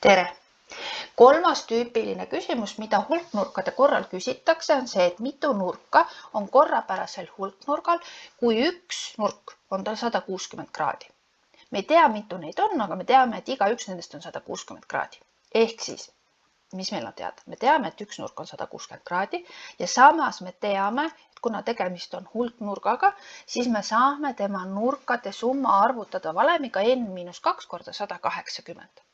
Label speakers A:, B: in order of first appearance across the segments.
A: Tere! Kolmas tüüpiline küsimus, mida hulknurkade korral küsitakse, on see, et mitu nurka on korrapärasel hulknurgal, kui üks nurk on tal 160 kraadi. Me ei tea, mitu neid on, aga me teame, et iga üks nendest on 160 kraadi. Ehk siis, mis meil on teada? Me teame, et üks nurk on 160 kraadi ja samas me teame, et kuna tegemist on hulknurgaga, siis me saame tema nurkade summa arvutada valemiga n-2 korda 180.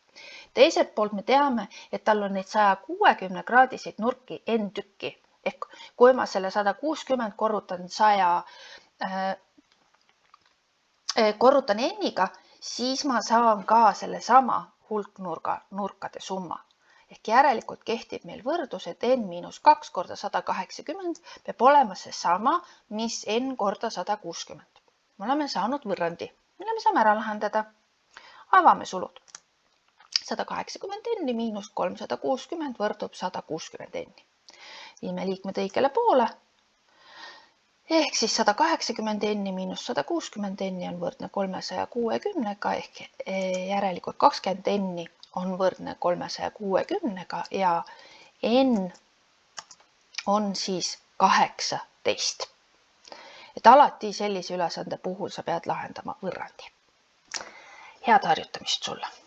A: Teiselt poolt me teame, et tal on neid 160 kraadiseid nurki n tükki. Ehk kui ma selle 160 korrutan n-iga, siis ma saan ka selle sama hulknurga nurkade summa. Ehk järelikult kehtib meil võrdlus, et n-2 korda 180 peab olema see sama, mis n korda 160. Me oleme saanud võrrandi, mille me saame ära lahendada. Avame sulud. 180 n miinus 360 võrdub 160 n. Viime liikmed õigele poole. Ehk siis 180 n miinus 160 n on võrdne 360-ga ehk järelikult 20 n on võrdne 360-ga ja n on siis 18. Et alati sellise ülesande puhul sa pead lahendama võrrandi. Head harjutamist sulle!